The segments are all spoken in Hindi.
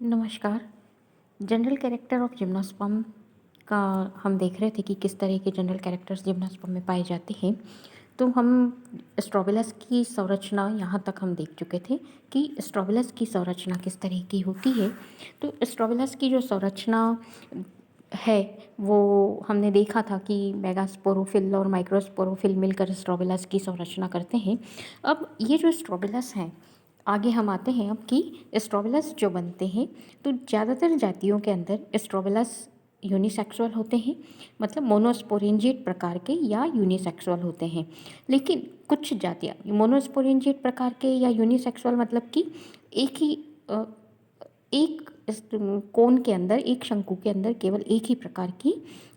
नमस्कार। जनरल कैरेक्टर ऑफ जिम्नोस्पर्म का हम देख रहे थे कि किस तरह के जनरल कैरेक्टर्स जिम्नोस्पर्म में पाए जाते हैं। तो हम स्ट्रोबिलस की संरचना यहाँ तक हम देख चुके थे कि स्ट्रोबिलस की संरचना किस तरह की होती है। तो स्ट्रोबिलस की जो संरचना है वो हमने देखा था कि मेगास्पोरोफिल और माइक्रोस्पोरोफिल मिलकर स्ट्रोबिलस की संरचना करते हैं। अब ये जो स्ट्रोबिलस हैं, आगे हम आते हैं अब कि स्ट्रोबिलस जो बनते हैं, तो ज़्यादातर जातियों के अंदर स्ट्रोबिलस यूनिसेक्सुअल होते हैं, मतलब मोनोस्पोरेंजिएट प्रकार के या यूनिसेक्सुअल होते हैं। लेकिन कुछ जातियाँ मोनोस्पोरेंजिएट प्रकार के या यूनिसेक्सुअल मतलब कि एक ही एक कोन के अंदर, एक शंकु के अंदर केवल एक ही प्रकार की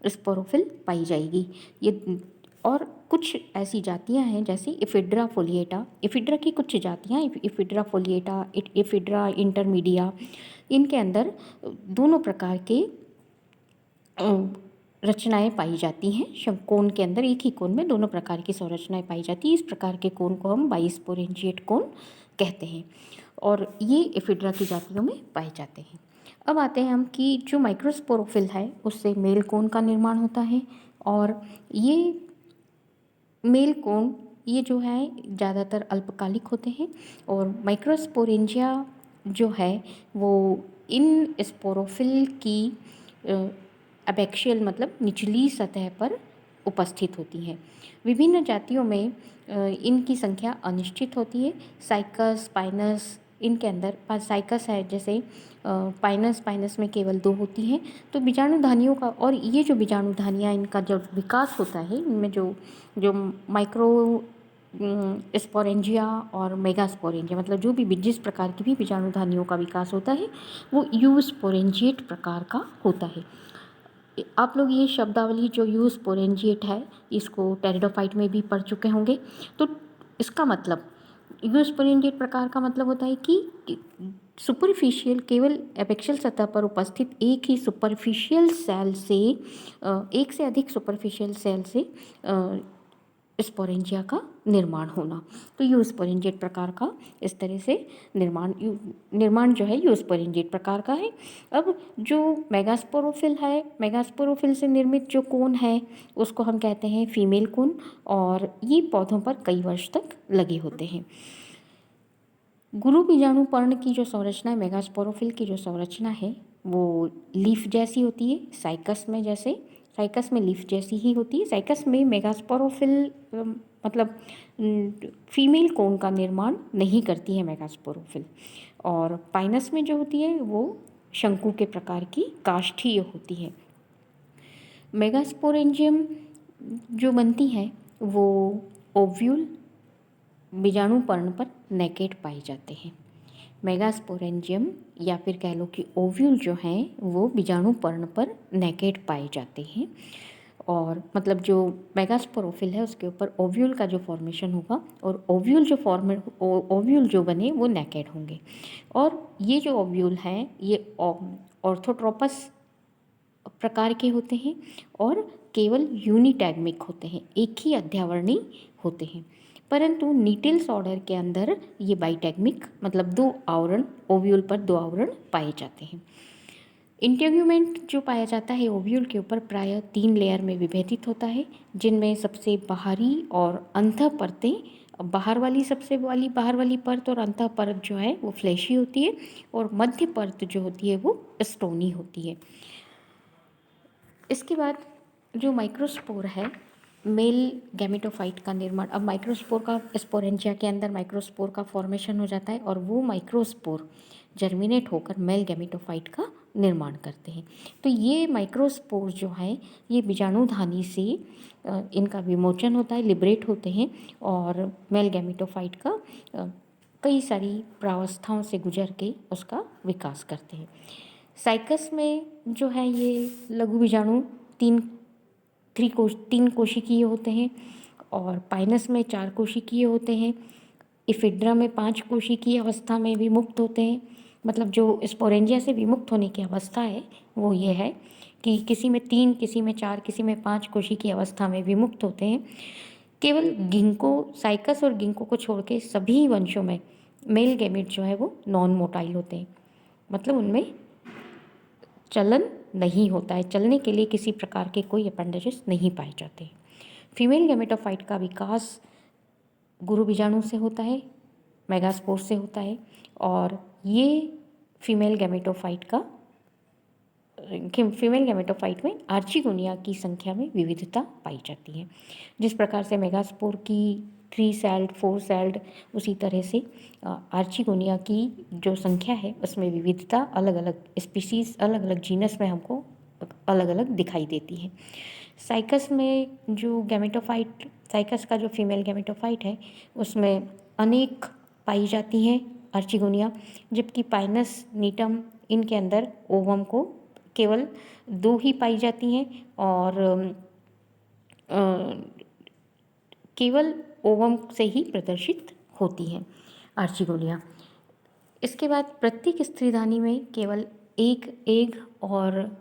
स्पोरोफिल पाई जाएगी। ये और कुछ ऐसी जातियां हैं जैसे इफिड्रा फोलिएटा, इफिड्रा की कुछ जातियां इफिड्रा फोलिएटा, इफिड्रा इंटरमीडिया, इनके अंदर दोनों प्रकार के रचनाएं पाई जाती हैं। कोन के अंदर, एक ही कोन में दोनों प्रकार की संरचनाएं पाई जाती हैं। इस प्रकार के कोन को हम बाइस्पोरेंजिएट कोन कहते हैं और ये एफिड्रा की जातियों में पाए जाते हैं। अब आते हैं हम कि जो माइक्रोस्पोरोफिल है उससे मेल कोन का निर्माण होता है और ये मेल कोन ये जो है ज़्यादातर अल्पकालिक होते हैं और माइक्रोस्पोरेंजिया जो है वो इन स्पोरोफिल की एबैक्सियल मतलब निचली सतह पर उपस्थित होती हैं। विभिन्न जातियों में इनकी संख्या अनिश्चित होती है। साइकस, पाइनस, इनके अंदर साइकस है जैसे पाइनस में केवल 2 होती हैं। तो बीजाणुधानियों का, और ये जो बीजाणुधानियाँ इनका जब विकास होता है, इनमें जो जो माइक्रो स्पोरेंजिया और मेगास्पोरेंजिया मतलब जो भी जिस प्रकार की भी बीजाणुधानियों का विकास होता है वो यूस्पोरेंजिएट प्रकार का होता है। आप लोग ये शब्दावली जो यूस्पोरेंजिएट है इसको टेरिडोफाइट में भी पढ़ चुके होंगे। तो इसका मतलब यूस्पोरेंजिएट प्रकार का मतलब होता है कि सुपरफिशियल, केवल एपेक्शियल सतह पर उपस्थित एक ही सुपरफिशियल सेल से एक से अधिक सुपरफिशियल सेल से स्पोरेंजिया का निर्माण होना। तो यूस्पोरेंजिएट प्रकार का इस तरह से निर्माण जो है यूस्पोरेंजिएट प्रकार का है। अब जो मेगास्पोरोफिल है, मेगास्पोरोफिल से निर्मित जो कोन है उसको हम कहते हैं फीमेल कोन और ये पौधों पर कई वर्ष तक लगे होते हैं। गुरु बीजाणु पर्ण की जो संरचना है, मेगास्पोरोफिल की जो संरचना है वो लीफ जैसी होती है। साइकस में लीफ जैसी ही होती है। साइकस में मेगास्पोरोफिल मतलब फीमेल कोन का निर्माण नहीं करती है मेगास्पोरोफिल, और पाइनस में जो होती है वो शंकु के प्रकार की काष्ठीय होती है। मेगास्पोरेंजियम जो बनती है वो ओव्यूल बीजाणु पर्ण पर नेकेड पाए जाते हैं। मेगास्पोरेंजियम या फिर कह लो कि ओव्यूल जो हैं वो बीजाणु पर्ण पर नेकेड पाए जाते हैं, और मतलब जो मेगास्पोरोफिल है उसके ऊपर ओव्यूल का जो फॉर्मेशन होगा और ओव्यूल जो बने वो नेकेड होंगे। और ये जो ओव्यूल हैं ये ऑर्थोट्रोपस प्रकार के होते हैं और केवल यूनिटैगमिक होते हैं, एक ही अध्यावरणी होते हैं। परंतु नीटिल्स ऑर्डर के अंदर ये बाइटैगमिक मतलब 2 आवरण, ओव्यूल पर 2 आवरण पाए जाते हैं। इंटेग्यूमेंट जो पाया जाता है ओव्यूल के ऊपर प्रायः 3 लेयर में विभेदित होता है, जिनमें सबसे बाहरी और अंतः परतें, बाहर वाली परत और अंतः परत जो है वो फ्लैशी होती है और मध्य परत जो होती है वो स्टोनी होती है। इसके बाद जो माइक्रोस्पोर है, मेल गैमेटोफाइट का निर्माण, अब माइक्रोस्पोर का स्पोरेंजिया के अंदर माइक्रोस्पोर का फॉर्मेशन हो जाता है और वो माइक्रोस्पोर जर्मिनेट होकर मेल गैमेटोफाइट का निर्माण करते हैं। तो ये माइक्रोस्पोर जो है ये बीजाणुधानी से इनका विमोचन होता है, लिबरेट होते हैं और मेल गैमेटोफाइट का कई सारी प्रावस्थाओं से गुजर के उसका विकास करते हैं। साइकस में जो है ये लघु बीजाणु 3 कोशिकीय होते हैं और पाइनस में 4 कोशिकीय होते हैं। इफिड्रा में 5 कोशिकीय अवस्था में विमुक्त होते हैं। मतलब जो स्पोरेंजिया से विमुक्त होने की अवस्था है वो ये है कि किसी में 3, किसी में 4, किसी में 5 कोशिकीय अवस्था में विमुक्त होते हैं। केवल गिंको, साइकस और गिंको को छोड़ के सभी वंशों में मेल गैमेट जो है वो नॉन मोटाइल होते हैं। मतलब उनमें चलन नहीं होता है, चलने के लिए किसी प्रकार के कोई अपेंडेजेस नहीं पाए जाते। फीमेल गैमेटोफाइट का विकास गुरु बीजाणु से होता है, मेगास्पोर से होता है, और ये फीमेल गैमेटोफाइट का फीमेल गैमेटोफाइट में आर्चिगोनिया की संख्या में विविधता पाई जाती है। जिस प्रकार से मेगास्पोर की 3 सेल्ड 4 सेल्ड, उसी तरह से आर्चिगोनिया की जो संख्या है उसमें विविधता अलग अलग स्पीसीज, अलग अलग जीनस में हमको अलग अलग दिखाई देती है। साइकस में जो गैमेटोफाइट, साइकस का जो फीमेल गैमेटोफाइट है उसमें अनेक पाई जाती हैं आर्चिगोनिया, जबकि पाइनस नीटम इनके अंदर ओवम को केवल 2 ही पाई जाती हैं, और केवल ओवम से ही प्रदर्शित होती हैं आर्चिगोनिया। इसके बाद प्रत्येक स्त्रीधानी में केवल एक एग और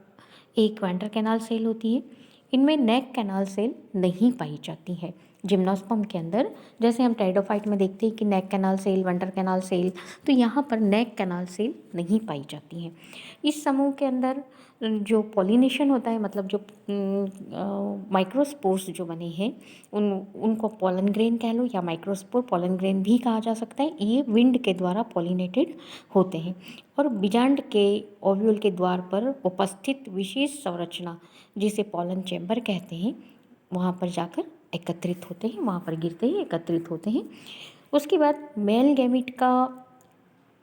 एक वेंट्रल कैनाल सेल होती है। इनमें नेक कैनाल सेल नहीं पाई जाती है। जिम्नोस्पर्म के अंदर जैसे हम टेरिडोफाइट में देखते हैं कि neck canal cell, ventral canal cell, तो यहाँ पर नेक कैनाल सेल नहीं पाई जाती हैं। इस समूह के अंदर जो पॉलिनेशन होता है, मतलब जो माइक्रोस्पोर्स जो बने हैं उनको पोलन ग्रेन कह लो या माइक्रोस्पोर पोलन ग्रेन भी कहा जा सकता है। ये विंड के द्वारा पॉलिनेटेड होते हैं और बीजांड के ओव्यूल के द्वार पर उपस्थित विशेष संरचना जिसे पोलन चैम्बर कहते हैं वहाँ पर जाकर एकत्रित होते हैं, वहाँ पर गिरते ही एकत्रित होते हैं। उसके बाद मेल गैमिट का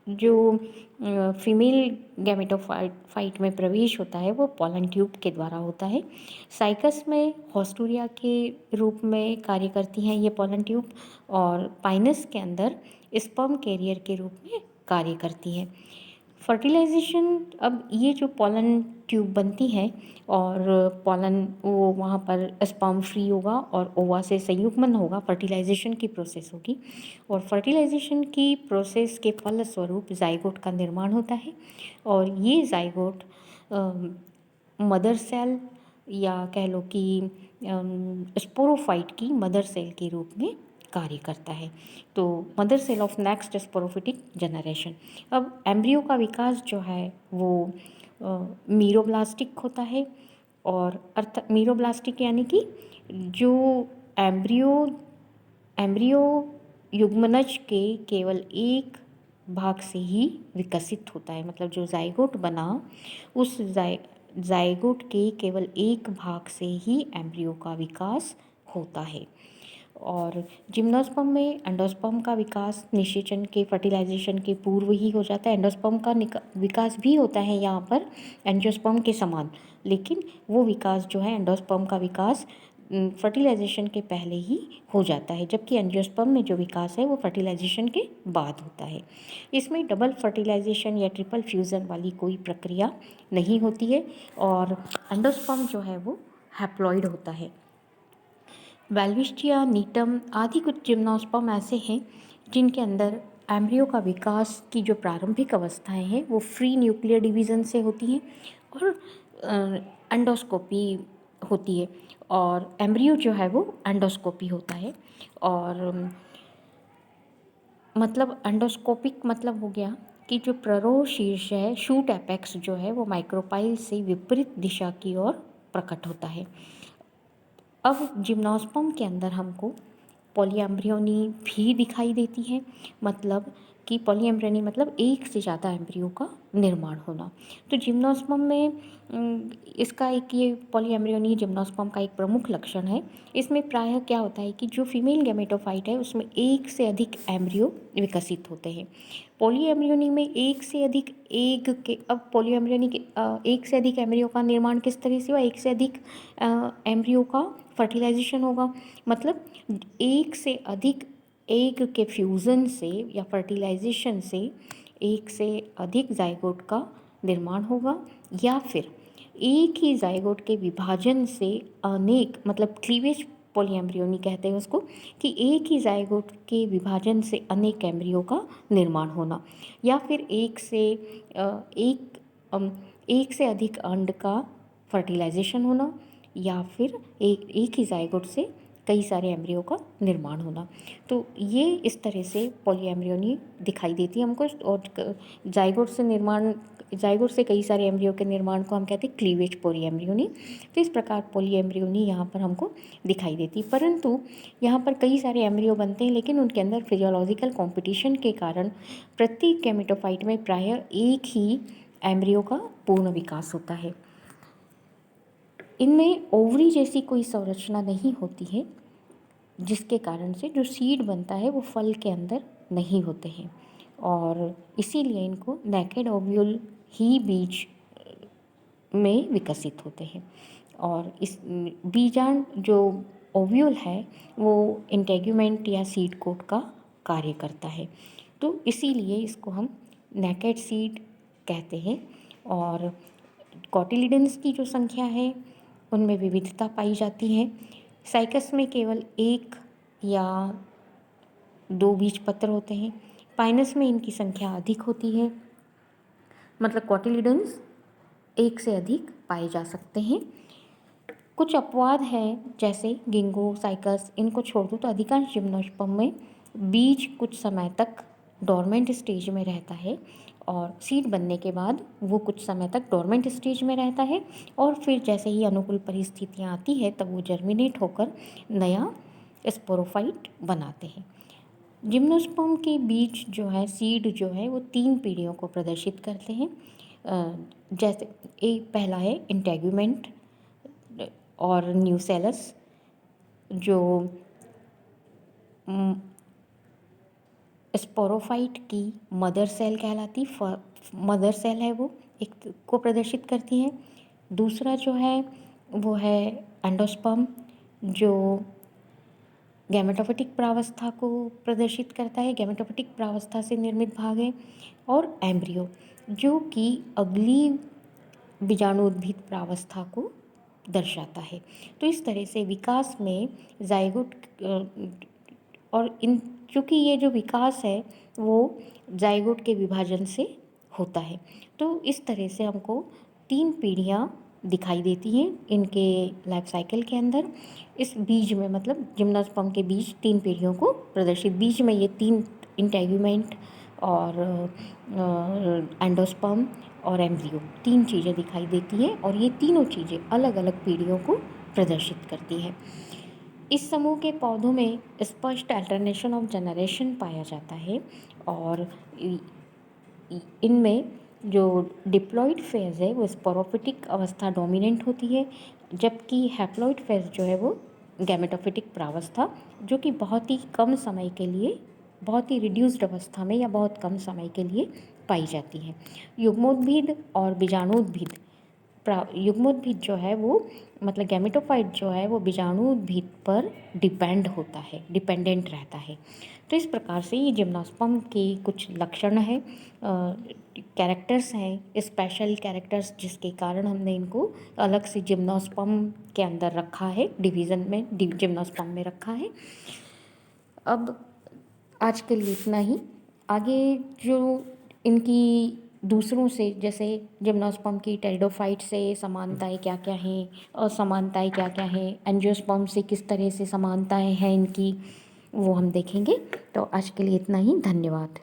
जो फीमेल गैमेटोफाइट में प्रवेश होता है वो पोलन ट्यूब के द्वारा होता है। साइकस में हॉस्टूरिया के रूप में कार्य करती हैं ये पोलन ट्यूब, और पाइनस के अंदर स्पर्म कैरियर के रूप में कार्य करती हैं। फर्टिलाइजेशन, अब ये जो पोलन ट्यूब बनती है और पोलन वो वहाँ पर स्पर्म फ्री होगा और ओवा से संयुग्मन होगा, फर्टिलाइजेशन की प्रोसेस होगी, और फर्टिलाइजेशन की प्रोसेस के फलस्वरूप जाइगोट का निर्माण होता है, और ये जाइगोट मदर सेल या कह लो कि स्पोरोफाइट की मदर सेल के रूप में कार्य करता है। तो mother cell of next sporophytic generation. अब एम्ब्रियो का विकास जो है वो मीरोब्लास्टिक होता है, और मीरोब्लास्टिक यानी कि जो एम्ब्रियो युग्मनज के केवल एक भाग से ही विकसित होता है, मतलब जो जाइगोट बना उस जाइगोट के केवल एक भाग से ही एम्ब्रियो का विकास होता है। और जिम्नोस्पर्म में एंडोस्पर्म का विकास निषेचन के फर्टिलाइजेशन के पूर्व ही हो जाता है। एंडोस्पर्म का विकास भी होता है यहाँ पर एंजियोस्पर्म के समान, लेकिन वो विकास जो है एंडोस्पर्म का विकास फर्टिलाइजेशन के पहले ही हो जाता है, जबकि एंजियोस्पर्म में जो विकास है वो फर्टिलाइजेशन के बाद होता है। इसमें डबल फर्टिलाइजेशन या ट्रिपल फ्यूज़न वाली कोई प्रक्रिया नहीं होती है, और एंडोस्पर्म जो है वो हैप्लॉइड होता है। वेल्विस्टिया, नीटम आदि कुछ जिम्नोस्पर्म ऐसे हैं जिनके अंदर एम्ब्रियो का विकास की जो प्रारंभिक अवस्थाएं हैं वो फ्री न्यूक्लियर डिवीज़न से होती हैं और एंडोस्कोपी होती है, और एम्ब्रियो जो है वो एंडोस्कोपी होता है। और मतलब एंडोस्कोपिक मतलब हो गया कि जो प्ररोह शीर्ष है, शूट एपेक्स जो है वो माइक्रोपाइल से विपरीत दिशा की ओर प्रकट होता है। अब जिम्नोस्पर्म के अंदर हमको पॉलीएम्ब्रियोनी भी दिखाई देती है, मतलब कि पॉलीएम्ब्रियोनी मतलब एक से ज़्यादा एम्ब्रियो का निर्माण होना। तो जिम्नोस्पर्म में इसका एक ये पॉलीएम्ब्रियोनी जिम्नोस्पर्म का एक प्रमुख लक्षण है। इसमें प्रायः क्या होता है कि जो फीमेल गैमेटोफाइट है उसमें एक से अधिक एम्ब्रियो विकसित होते हैं। पॉलीएम्ब्रियोनी में एक से अधिक एग के, अब पॉलीएम्ब्रियोनी के एक से अधिक एम्ब्रियो का निर्माण किस तरह से हुआ, एक से अधिक एम्ब्रियो का फर्टिलाइजेशन होगा, मतलब एक से अधिक एग के फ्यूज़न से या फर्टिलाइजेशन से एक से अधिक जाइगोट का निर्माण होगा, या फिर एक ही जाइगोट के विभाजन से अनेक, मतलब क्लीवेज पॉलीएम्ब्रियोनी कहते हैं उसको, कि एक ही जाइगोट के विभाजन से अनेक एम्ब्रियो का निर्माण होना, या फिर एक से अधिक अंड का फर्टिलाइजेशन होना, या फिर एक ही जाइगोट से कई सारे एम्ब्रियो का निर्माण होना। तो ये इस तरह से पॉलीएम्ब्रियोनी दिखाई देती है हमको, और जाइगोट से निर्माण जाइगोट से कई सारे एम्ब्रियो के निर्माण को हम कहते हैं क्लीवेज पोलीएम्ब्रियोनी। तो इस प्रकार पोलीएम्ब्रियोनी यहाँ पर हमको दिखाई देती, परंतु यहाँ पर कई सारे एम्ब्रियो बनते हैं, लेकिन उनके अंदर फिजियोलॉजिकल कॉम्पिटिशन के कारण प्रत्येक गैमेटोफाइट में प्रायः एक ही एम्ब्रियो का पूर्ण विकास होता है। इनमें ओवरी जैसी कोई संरचना नहीं होती है, जिसके कारण से जो सीड बनता है वो फल के अंदर नहीं होते हैं, और इसीलिए इनको नेकेड ओव्यूल ही बीज में विकसित होते हैं। और इस बीजांड जो ओव्यूल है वो इंटेग्यूमेंट या सीड कोट का कार्य करता है, तो इसीलिए इसको हम नेकेड सीड कहते हैं। और कॉटिलिडन्स की जो संख्या है उनमें विविधता पाई जाती है। साइकस में केवल एक या दो बीज पत्र होते हैं, पाइनस में इनकी संख्या अधिक होती है, मतलब कॉटिलिडन्स एक से अधिक पाए जा सकते हैं। कुछ अपवाद हैं, जैसे गिंगो, साइकस, इनको छोड़ दो तो अधिकांश जिम्नोस्पर्म में बीज कुछ समय तक डोरमेंट स्टेज में रहता है, और सीड बनने के बाद वो कुछ समय तक डोरमेंट स्टेज में रहता है, और फिर जैसे ही अनुकूल परिस्थितियाँ आती है तब वो जर्मिनेट होकर नया स्पोरोफाइट बनाते हैं। जिम्नोस्पर्म के बीज जो है, सीड जो है, वो 3 पीढ़ियों को प्रदर्शित करते हैं। जैसे एक पहला है इंटेग्यूमेंट और न्यूसेलस, जो स्पोरोफाइट की मदर सेल कहलाती, मदर सेल है वो एक को प्रदर्शित करती है। दूसरा जो है वो है एंडोस्पर्म, जो गैमेटोफिटिक प्रावस्था को प्रदर्शित करता है, गैमेटोफिटिक प्रावस्था से निर्मित भाग है। और एम्ब्रियो, जो कि अगली बीजाणुउद्भिद प्रावस्था को दर्शाता है। तो इस तरह से विकास में जाइगोट और इन चूँकि ये जो विकास है वो जाइगोट के विभाजन से होता है, तो इस तरह से हमको 3 पीढ़ियाँ दिखाई देती हैं इनके लाइफ साइकिल के अंदर। इस बीज में, मतलब जिम्नोस्पर्म के बीज 3 पीढ़ियों को प्रदर्शित, बीज में ये 3 इंटेग्यूमेंट और एंडोस्पर्म और एम्ब्रियो 3 चीज़ें दिखाई देती हैं, और ये तीनों चीज़ें अलग अलग पीढ़ियों को प्रदर्शित करती हैं। इस समूह के पौधों में स्पष्ट अल्टरनेशन ऑफ जनरेशन पाया जाता है, और इनमें जो डिप्लॉइड फेज़ है वो स्पोरोफिटिक अवस्था डोमिनेंट होती है, जबकि हैप्लॉइड फेज़ जो है वो गैमेटोफिटिक प्रावस्था, जो कि बहुत ही कम समय के लिए, बहुत ही रिड्यूस्ड अवस्था में या बहुत कम समय के लिए पाई जाती है। युग्मोद्भिद और बीजाणुउद्भिद, युग्मोद्भिद जो है वो, मतलब गैमेटोफाइट जो है वो बीजाणुउद्भिद पर डिपेंड होता है, डिपेंडेंट रहता है। तो इस प्रकार से ये जिम्नोस्पर्म के कुछ लक्षण हैं, कैरेक्टर्स हैं, स्पेशल कैरेक्टर्स, जिसके कारण हमने इनको अलग से जिम्नोस्पर्म के अंदर रखा है, डिवीज़न में जिम्नोस्पर्म में रखा है। अब आज के लिए इतना ही। आगे जो इनकी दूसरों से, जैसे जिम्नोस्पर्म की टेरिडोफाइट से समानताएं क्या क्या हैं, असमानताएं क्या क्या हैं, एंजियोस्पर्म से किस तरह से समानताएं हैं इनकी, वो हम देखेंगे। तो आज के लिए इतना ही, धन्यवाद।